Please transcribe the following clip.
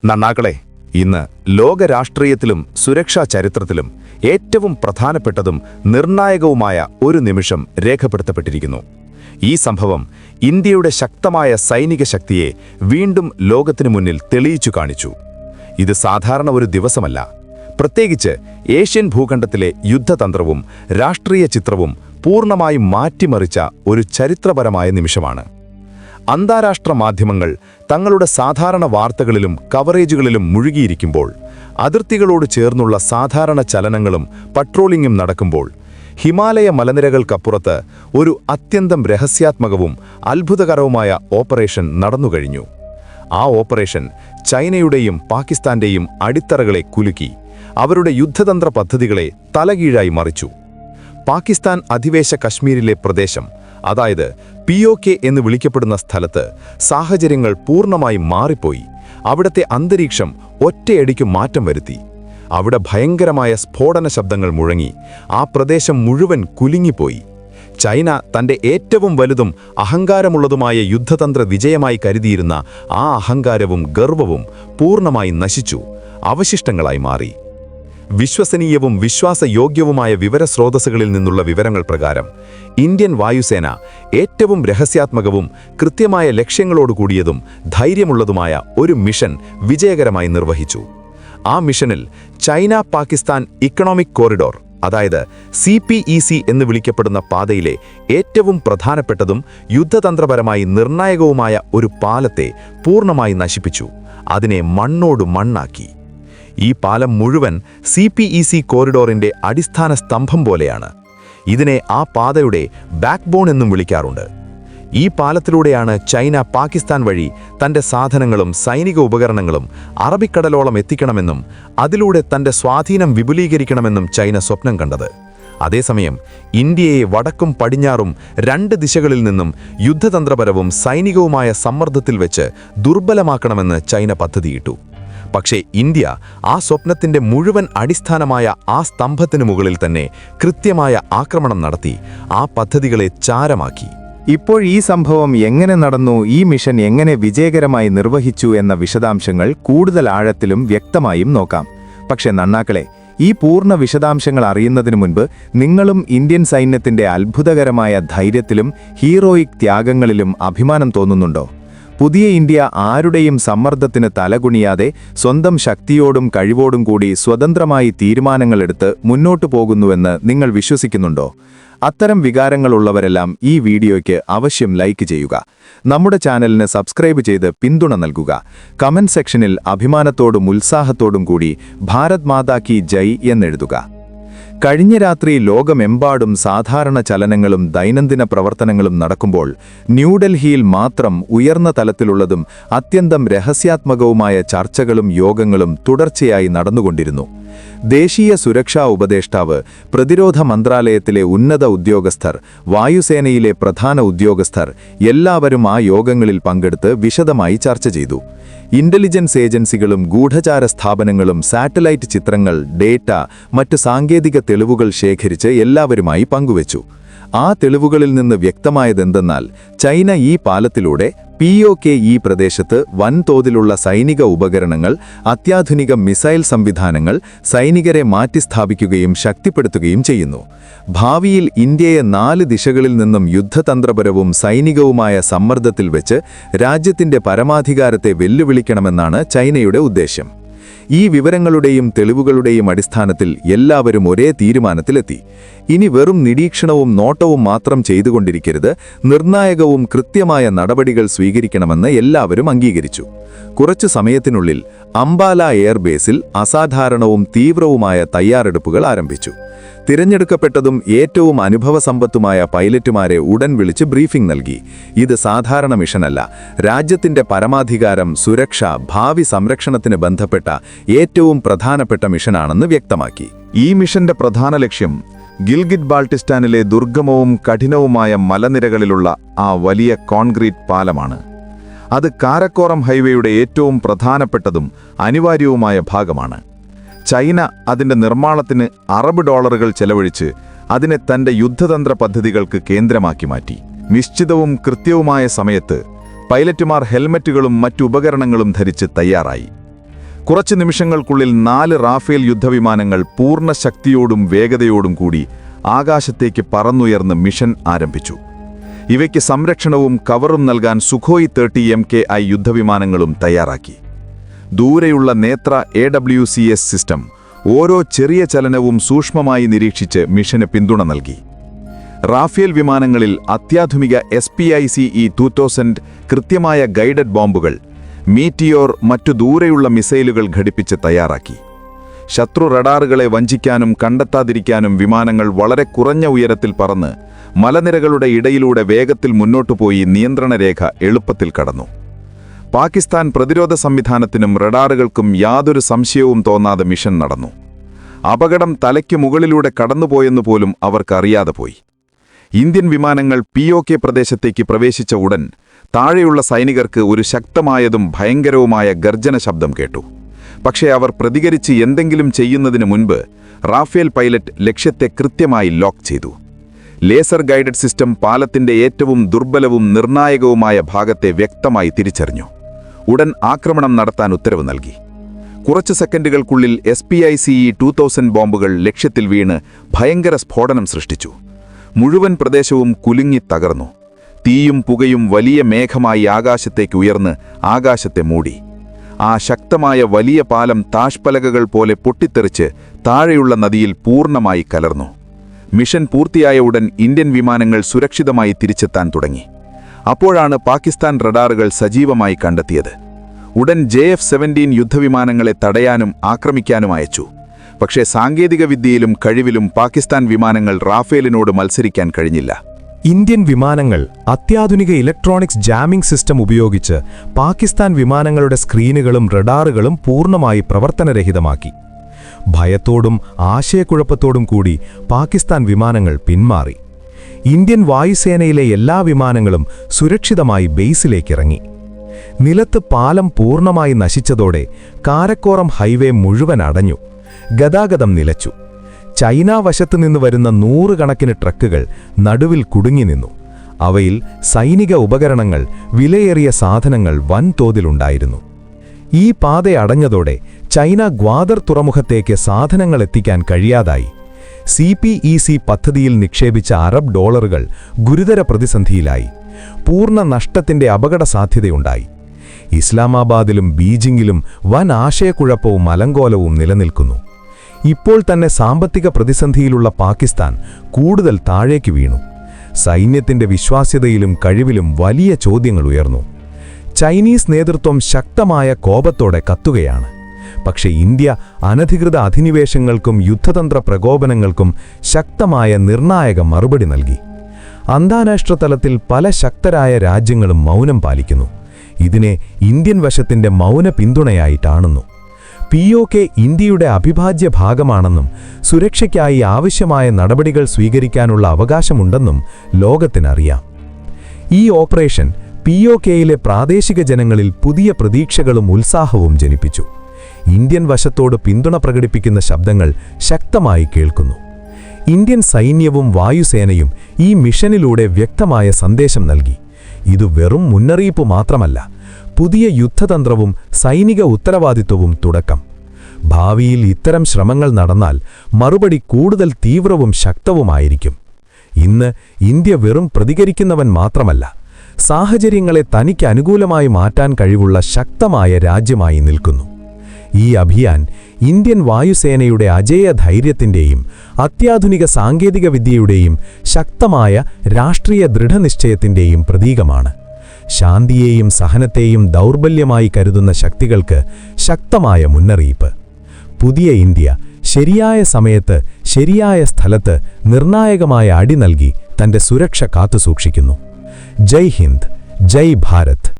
നന്നാക്കളെ, ഇന്ന് ലോക രാഷ്ട്രീയത്തിലും സുരക്ഷാ ചരിത്രത്തിലും ഏറ്റവും പ്രധാനപ്പെട്ടതും നിർണായകവുമായ ഒരു നിമിഷം രേഖപ്പെടുത്തപ്പെട്ടിരിക്കുന്നു. ഈ സംഭവം ഇന്ത്യയുടെ ശക്തമായ സൈനിക ശക്തിയെ വീണ്ടും ലോകത്തിനു മുന്നിൽ തെളിയിച്ചു കാണിച്ചു. ഇത് സാധാരണ ഒരു ദിവസമല്ല. പ്രത്യേകിച്ച് ഏഷ്യൻ ഭൂഖണ്ഡത്തിലെ യുദ്ധതന്ത്രവും രാഷ്ട്രീയ ചിത്രവും പൂർണ്ണമായും മാറ്റിമറിച്ച ഒരു ചരിത്രപരമായ നിമിഷമാണ്. അന്താരാഷ്ട്ര മാധ്യമങ്ങൾ തങ്ങളുടെ സാധാരണ വാർത്തകളിലും കവറേജുകളിലും മുഴുകിയിരിക്കുമ്പോൾ, അതിർത്തികളോട് ചേർന്നുള്ള സാധാരണ ചലനങ്ങളും പട്രോളിംഗും നടക്കുമ്പോൾ, ഹിമാലയ മലനിരകൾക്കപ്പുറത്ത് ഒരു അത്യന്തം രഹസ്യാത്മകവും അത്ഭുതകരവുമായ ഓപ്പറേഷൻ നടന്നുകഴിഞ്ഞു. ആ ഓപ്പറേഷൻ ചൈനയുടെയും പാകിസ്ഥാന്റെയും അടിത്തറകളെ കുലുക്കി അവരുടെ യുദ്ധതന്ത്ര പദ്ധതികളെ തലകീഴായി മറിച്ചു. പാകിസ്ഥാൻ അധിനിവേശ കശ്മീരിലെ പ്രദേശം, അതായത് POK എന്ന് വിളിക്കപ്പെടുന്ന സ്ഥലത്ത് സാഹചര്യങ്ങൾ പൂർണ്ണമായും മാറിപ്പോയി. അവിടത്തെ അന്തരീക്ഷം ഒറ്റയടിക്ക് മാറ്റം വരുത്തി. അവിടെ ഭയങ്കരമായ സ്ഫോടന ശബ്ദങ്ങൾ മുഴങ്ങി. ആ പ്രദേശം മുഴുവൻ കുലുങ്ങിപ്പോയി. ചൈന തന്റെ ഏറ്റവും വലുതും അഹങ്കാരമുള്ളതുമായ യുദ്ധതന്ത്ര വിജയമായി കരുതിയിരുന്ന ആ അഹങ്കാരവും ഗർവവും പൂർണ്ണമായി നശിച്ചു, അവശിഷ്ടങ്ങളായി മാറി. വിശ്വസനീയവും വിശ്വാസയോഗ്യവുമായ വിവരസ്രോതസ്സുകളിൽ നിന്നുള്ള വിവരങ്ങൾ പ്രകാരം ഇന്ത്യൻ വായുസേന ഏറ്റവും രഹസ്യാത്മകവും കൃത്യമായ ലക്ഷ്യങ്ങളോടുകൂടിയതും ധൈര്യമുള്ളതുമായ ഒരു മിഷൻ വിജയകരമായി നിർവഹിച്ചു. ആ മിഷനിൽ ചൈന പാകിസ്ഥാൻ ഇക്കണോമിക് കോറിഡോർ, അതായത് CPEC എന്ന് വിളിക്കപ്പെടുന്ന പാതയിലെ ഏറ്റവും പ്രധാനപ്പെട്ടതും യുദ്ധതന്ത്രപരമായി നിർണായകവുമായ ഒരു പാലത്തെ പൂർണ്ണമായി നശിപ്പിച്ചു. അതിനെ മണ്ണോട് മണ്ണാക്കി. ഈ പാലം മുഴുവൻ CPEC കോറിഡോറിന്റെ അടിസ്ഥാന സ്തംഭം പോലെയാണ്. ഇതിനെ ആ പാതയുടെ ബാക്ക്ബോൺ എന്നും വിളിക്കാറുണ്ട്. ഈ പാലത്തിലൂടെയാണ് ചൈന പാകിസ്ഥാൻ വഴി തന്റെ സാധനങ്ങളും സൈനിക ഉപകരണങ്ങളും അറബിക്കടലോളം എത്തിക്കണമെന്നും അതിലൂടെ തന്റെ സ്വാധീനം വിപുലീകരിക്കണമെന്നും ചൈന സ്വപ്നം കണ്ടത്. അതേസമയം ഇന്ത്യയെ വടക്കും പടിഞ്ഞാറും രണ്ട് ദിശകളിൽ നിന്നും യുദ്ധതന്ത്രപരവും സൈനികവുമായ സമ്മർദ്ദത്തിൽ വെച്ച് ദുർബലമാക്കണമെന്ന് ചൈന പദ്ധതിയിട്ടു. പക്ഷേ ഇന്ത്യ ആ സ്വപ്നത്തിന്റെ മുഴുവൻ അടിസ്ഥാനമായ ആ സ്തംഭത്തിനു മുകളിൽ തന്നെ കൃത്യമായ ആക്രമണം നടത്തി ആ പദ്ധതികളെ ചാരമാക്കി. ഇപ്പോൾ ഈ സംഭവം എങ്ങനെ നടന്നു, ഈ മിഷൻ എങ്ങനെ വിജയകരമായി നിർവഹിച്ചു എന്ന വിശദാംശങ്ങൾ കൂടുതൽ ആഴത്തിലും വ്യക്തമായും നോക്കാം. പക്ഷേ നന്നാക്കളെ, ഈ പൂർണ്ണ വിശദാംശങ്ങൾ അറിയുന്നതിനു മുൻപ് നിങ്ങളും ഇന്ത്യൻ സൈന്യത്തിന്റെ അത്ഭുതകരമായ ധൈര്യത്തിലും ഹീറോയിക് ത്യാഗങ്ങളിലും അഭിമാനം തോന്നുന്നുണ്ടോ? പുതിയ ഇന്ത്യ ആരുടെയും സമ്മർദ്ദത്തിന് തലകുനിയാതെ സ്വന്തം ശക്തിയോടും കഴിവോടും കൂടി സ്വതന്ത്രമായി തീരുമാനങ്ങളെടുത്ത് മുന്നോട്ടു പോകുന്നുവെന്ന് നിങ്ങൾ വിശ്വസിക്കുന്നുണ്ടോ? അത്തരം വികാരങ്ങളുള്ളവരെല്ലാം ഈ വീഡിയോയ്ക്ക് അവശ്യം ലൈക്ക് ചെയ്യുക. നമ്മുടെ ചാനലിന് സബ്സ്ക്രൈബ് ചെയ്ത് പിന്തുണ നൽകുക. കമന്റ് സെക്ഷനിൽ അഭിമാനത്തോടും ഉത്സാഹത്തോടും കൂടി ഭാരത് മാതാ കി ജയ് എന്നെഴുതുക. കഴിഞ്ഞ രാത്രി ലോകമെമ്പാടും സാധാരണ ചലനങ്ങളും ദൈനംദിന പ്രവർത്തനങ്ങളും നടക്കുമ്പോൾ ന്യൂഡൽഹിയിൽ മാത്രം ഉയർന്ന തലത്തിലുള്ളതും അത്യന്തം രഹസ്യാത്മകവുമായ ചർച്ചകളും യോഗങ്ങളും തുടർച്ചയായി നടന്നുകൊണ്ടിരുന്നു. ദേശീയ സുരക്ഷാ ഉപദേഷ്ടാവ്, പ്രതിരോധ മന്ത്രാലയത്തിലെ ഉന്നത ഉദ്യോഗസ്ഥർ, വായുസേനയിലെ പ്രധാന ഉദ്യോഗസ്ഥർ എല്ലാവരും ആ യോഗങ്ങളിൽ പങ്കെടുത്ത് വിശദമായി ചർച്ച ചെയ്തു. ഇന്റലിജൻസ് ഏജൻസികളും ഗൂഢചാര സ്ഥാപനങ്ങളും സാറ്റലൈറ്റ് ചിത്രങ്ങൾ, ഡേറ്റ, മറ്റ് സാങ്കേതിക തെളിവുകൾ ശേഖരിച്ച് എല്ലാവരുമായി പങ്കുവച്ചു. ആ തെളിവുകളിൽ നിന്ന് വ്യക്തമായതെന്തെന്നാൽ ചൈന ഈ പാലത്തിലൂടെ POK ഈ പ്രദേശത്ത് വൻതോതിലുള്ള സൈനിക ഉപകരണങ്ങൾ, അത്യാധുനിക മിസൈൽ സംവിധാനങ്ങൾ, സൈനികരെ മാറ്റിസ്ഥാപിക്കുകയും ശക്തിപ്പെടുത്തുകയും ചെയ്യുന്നു. ഭാവിയിൽ ഇന്ത്യയെ 4 ദിശകളിൽ നിന്നും യുദ്ധതന്ത്രപരവും സൈനികവുമായ സമ്മർദ്ദത്തിൽ വെച്ച് രാജ്യത്തിന്റെ പരമാധികാരത്തെ വെല്ലുവിളിക്കണമെന്നാണ് ചൈനയുടെ ഉദ്ദേശ്യം. ഈ വിവരങ്ങളുടെയും തെളിവുകളുടെയും അടിസ്ഥാനത്തിൽ എല്ലാവരും ഒരേ തീരുമാനത്തിലെത്തി. ഇനി വെറും നിരീക്ഷണവും നോട്ടവും മാത്രം ചെയ്തുകൊണ്ടിരിക്കരുത്, നിർണായകവും കൃത്യമായ നടപടികൾ സ്വീകരിക്കണമെന്ന് എല്ലാവരും അംഗീകരിച്ചു. കുറച്ചു സമയത്തിനുള്ളിൽ അംബാല എയർബേസിൽ അസാധാരണവും തീവ്രവുമായ തയ്യാറെടുപ്പുകൾ ആരംഭിച്ചു. തിരഞ്ഞെടുക്കപ്പെട്ടതും ഏറ്റവും അനുഭവസമ്പത്തുമായ പൈലറ്റുമാരെ ഉടൻ വിളിച്ച് ബ്രീഫിംഗ് നൽകി. ഇത് സാധാരണ മിഷനല്ല, രാജ്യത്തിന്റെ പരമാധികാരം, സുരക്ഷ, ഭാവി സംരക്ഷണത്തിന് ബന്ധപ്പെട്ട ഏറ്റവും പ്രധാനപ്പെട്ട മിഷനാണെന്ന് വ്യക്തമാക്കി. ഈ മിഷന്റെ പ്രധാന ലക്ഷ്യം ഗിൽഗിറ്റ് ബാൾട്ടിസ്ഥാനിലെ ദുർഗമവും കഠിനവുമായ മലനിരകളിലുള്ള ആ വലിയ കോൺക്രീറ്റ് പാലമാണ്. അത് കാരക്കോറം ഹൈവേയുടെ ഏറ്റവും പ്രധാനപ്പെട്ടതും അനിവാര്യവുമായ ഭാഗമാണ്. ചൈന അതിന്റെ നിർമ്മാണത്തിന് അറബ് ഡോളറുകൾ ചെലവഴിച്ച് അതിനെ തന്റെ യുദ്ധതന്ത്ര പദ്ധതികൾക്ക് കേന്ദ്രമാക്കി മാറ്റി. നിശ്ചിതവും കൃത്യവുമായ സമയത്ത് പൈലറ്റുമാർ ഹെൽമറ്റുകളും മറ്റു ഉപകരണങ്ങളും ധരിച്ച് തയ്യാറായി. കുറച്ച് നിമിഷങ്ങൾക്കുള്ളിൽ 4 റാഫേൽ യുദ്ധവിമാനങ്ങൾ പൂർണ്ണ ശക്തിയോടും വേഗതയോടും കൂടി ആകാശത്തേക്ക് പറന്നുയർന്ന് മിഷൻ ആരംഭിച്ചു. ഇവയ്ക്ക് സംരക്ഷണവും കവറും നൽകാൻ സുഖോയ് 30 MKI യുദ്ധവിമാനങ്ങളും തയ്യാറാക്കി. ദൂരെയുള്ള നേത്ര AWCS സിസ്റ്റം ഓരോ ചെറിയ ചലനവും സൂക്ഷ്മമായി നിരീക്ഷിച്ച് മിഷന് പിന്തുണ നൽകി. റാഫേൽ വിമാനങ്ങളിൽ അത്യാധുനിക SPICE-2000 കൃത്യമായ ഗൈഡഡ് ബോംബുകൾ, മീറ്റിയോർ മറ്റു ദൂരെയുള്ള മിസൈലുകൾ ഘടിപ്പിച്ച് തയ്യാറാക്കി. ശത്രു റഡാറുകളെ വഞ്ചിക്കാനും കണ്ടെത്താതിരിക്കാനും വിമാനങ്ങൾ വളരെ കുറഞ്ഞ ഉയരത്തിൽ പറന്ന് മലനിരകളുടെ ഇടയിലൂടെ വേഗത്തിൽ മുന്നോട്ടുപോയി നിയന്ത്രണരേഖ എളുപ്പത്തിൽ കടന്നു. പാകിസ്ഥാൻ പ്രതിരോധ സംവിധാനത്തിനും റഡാറുകൾക്കും യാതൊരു സംശയവും തോന്നാതെ മിഷൻ നടന്നു. അപകടം തലയ്ക്ക് മുകളിലൂടെ കടന്നുപോയെന്നുപോലും അവർക്കറിയാതെ പോയി. ഇന്ത്യൻ വിമാനങ്ങൾ POK പ്രദേശത്തേക്ക് പ്രവേശിച്ച ഉടൻ താഴെയുള്ള സൈനികർക്ക് ഒരു ശക്തമായതും ഭയങ്കരവുമായ ഗർജന ശബ്ദം കേട്ടു. പക്ഷേ അവർ പ്രതികരിച്ച് എന്തെങ്കിലും ചെയ്യുന്നതിന് മുൻപ് റാഫേൽ പൈലറ്റ് ലക്ഷ്യത്തെ കൃത്യമായി ലോക്ക് ചെയ്തു. ലേസർ ഗൈഡഡ് സിസ്റ്റം പാലത്തിന്റെ ഏറ്റവും ദുർബലവും നിർണായകവുമായ ഭാഗത്തെ വ്യക്തമായി തിരിച്ചറിഞ്ഞു. ഉടൻ ആക്രമണം നടത്താൻ ഉത്തരവ് നൽകി. കുറച്ച് സെക്കൻഡുകൾക്കുള്ളിൽ SPICE-2000 ബോംബുകൾ ലക്ഷ്യത്തിൽ വീണ് ഭയങ്കര സ്ഫോടനം സൃഷ്ടിച്ചു. മുഴുവൻ പ്രദേശവും കുലുങ്ങി തകർന്നു. തീയും പുകയും വലിയ മേഘമായി ആകാശത്തേക്ക് ഉയർന്ന് ആകാശത്തെ മൂടി. ആ ശക്തമായ വലിയ പാലം താഷ്പലകകൾ പോലെ പൊട്ടിത്തെറിച്ച് താഴെയുള്ള നദിയിൽ പൂർണ്ണമായി കലർന്നു. മിഷൻ പൂർത്തിയായ ഉടൻ ഇന്ത്യൻ വിമാനങ്ങൾ സുരക്ഷിതമായി തിരിച്ചെത്താൻ തുടങ്ങി. അപ്പോഴാണ് പാകിസ്ഥാൻ റഡാറുകൾ സജീവമായി കണ്ടെത്തിയത്. ഉടൻ JF-17 യുദ്ധവിമാനങ്ങളെ തടയാനും ആക്രമിക്കാനും അയച്ചു. പക്ഷേ സാങ്കേതികവിദ്യയിലും കഴിവിലും പാകിസ്ഥാൻ വിമാനങ്ങൾ റാഫേലിനോട് മത്സരിക്കാൻ കഴിഞ്ഞില്ല. ഇന്ത്യൻ വിമാനങ്ങൾ അത്യാധുനിക ഇലക്ട്രോണിക്സ് ജാമിംഗ് സിസ്റ്റം ഉപയോഗിച്ച് പാകിസ്ഥാൻ വിമാനങ്ങളുടെ സ്ക്രീനുകളും റഡാറുകളും പൂർണ്ണമായി പ്രവർത്തനരഹിതമാക്കി. ഭയത്തോടും ആശയക്കുഴപ്പത്തോടും കൂടി പാകിസ്ഥാൻ വിമാനങ്ങൾ പിന്മാറി. ഇന്ത്യൻ വായുസേനയിലെ എല്ലാ വിമാനങ്ങളും സുരക്ഷിതമായി ബേസിലേക്കിറങ്ങി. നിലത്ത് പാലം പൂർണ്ണമായി നശിച്ചതോടെ കാരക്കോറം ഹൈവേ മുഴുവൻ അടഞ്ഞു. ഗതാഗതം നിലച്ചു. ചൈന വശത്തു നിന്ന് വരുന്ന 100 കണക്കിന് ട്രക്കുകൾ നടുവിൽ കുടുങ്ങി നിന്നു. അവയിൽ സൈനിക ഉപകരണങ്ങൾ, വിലയേറിയ സാധനങ്ങൾ വൻതോതിലുണ്ടായിരുന്നു. ഈ പാത അടഞ്ഞതോടെ ചൈന ഗ്വാദർ തുറമുഖത്തേക്ക് സാധനങ്ങൾ എത്തിക്കാൻ കഴിയാതായി. CPEC പദ്ധതിയിൽ നിക്ഷേപിച്ച അറബ് ഡോളറുകൾ ഗുരുതര പ്രതിസന്ധിയിലായി. പൂർണ്ണ നഷ്ടത്തിന്റെ അപകട സാധ്യതയുണ്ടായി. ഇസ്ലാമാബാദിലും ബീജിംഗിലും വൻ ആശയക്കുഴപ്പവും അലങ്കോലവും നിലനിൽക്കുന്നു. ഇപ്പോൾ തന്നെ സാമ്പത്തിക പ്രതിസന്ധിയിലുള്ള പാകിസ്ഥാൻ കൂടുതൽ താഴേക്ക് വീണു. സൈന്യത്തിന്റെ വിശ്വാസ്യതയിലും കഴിവിലും വലിയ ചോദ്യങ്ങൾ ഉയർന്നു. ചൈനീസ് നേതൃത്വം ശക്തമായ കോപത്തോടെ കത്തുകയാണ്. പക്ഷേ ഇന്ത്യ അനധികൃത അധിനിവേശങ്ങൾക്കും യുദ്ധതന്ത്ര പ്രകോപനങ്ങൾക്കും ശക്തമായ നിർണായക മറുപടി നൽകി. അന്താരാഷ്ട്ര തലത്തിൽ പല ശക്തരായ രാജ്യങ്ങളും മൗനം പാലിക്കുന്നു. ഇതിനെ ഇന്ത്യൻ വശത്തിന്റെ മൗന പിന്തുണയായി കാണുന്നു. POK ഇന്ത്യയുടെ അവിഭാജ്യ ഭാഗമാണെന്നും സുരക്ഷയ്ക്കായി ആവശ്യമായ നടപടികൾ സ്വീകരിക്കാനുള്ള അവകാശമുണ്ടെന്നും ലോകത്തിനറിയാം. ഈ ഓപ്പറേഷൻ POKയിലെ പ്രാദേശിക ജനങ്ങളിൽ പുതിയ പ്രതീക്ഷകളും ഉത്സാഹവും ജനിപ്പിച്ചു. ഇന്ത്യൻ വശത്തോട് പിന്തുണ പ്രകടിപ്പിക്കുന്ന ശബ്ദങ്ങൾ ശക്തമായി കേൾക്കുന്നു. ഇന്ത്യൻ സൈന്യവും വായുസേനയും ഈ മിഷനിലൂടെ വ്യക്തമായ സന്ദേശം നൽകി. ഇത് വെറും മുന്നറിയിപ്പ് മാത്രമല്ല, പുതിയ യുദ്ധതന്ത്രവും സൈനിക ഉത്തരവാദിത്വവും തുടക്കം. ഭാവിയിൽ ഇത്തരം ശ്രമങ്ങൾ നടന്നാൽ മറുപടി കൂടുതൽ തീവ്രവും ശക്തവുമായിരിക്കും. ഇന്ന് ഇന്ത്യ വെറും പ്രതികരിക്കുന്നവൻ മാത്രമല്ല, സാഹചര്യങ്ങളെ തനിക്ക് അനുകൂലമായി മാറ്റാൻ കഴിവുള്ള ശക്തമായ രാജ്യമായി നിൽക്കുന്നു. ഈ അഭിയാൻ ഇന്ത്യൻ വായുസേനയുടെ അജേയ ധൈര്യത്തിന്റെയും അത്യാധുനിക സാങ്കേതികവിദ്യയുടെയും ശക്തമായ രാഷ്ട്രീയ ദൃഢനിശ്ചയത്തിന്റെയും പ്രതീകമാണ്. ശാന്തിയെയും സഹനത്തെയും ദൗർബല്യമായി കരുതുന്ന ശക്തികൾക്ക് ശക്തമായ മുന്നറിയിപ്പ്. പുതിയ ഇന്ത്യ ശരിയായ സമയത്ത് ശരിയായ സ്ഥലത്ത് നിർണായകമായ അടി നൽകി തന്റെ സുരക്ഷ കാത്തുസൂക്ഷിക്കുന്നു. ജയ് ഹിന്ദ്, ജയ് ഭാരത്.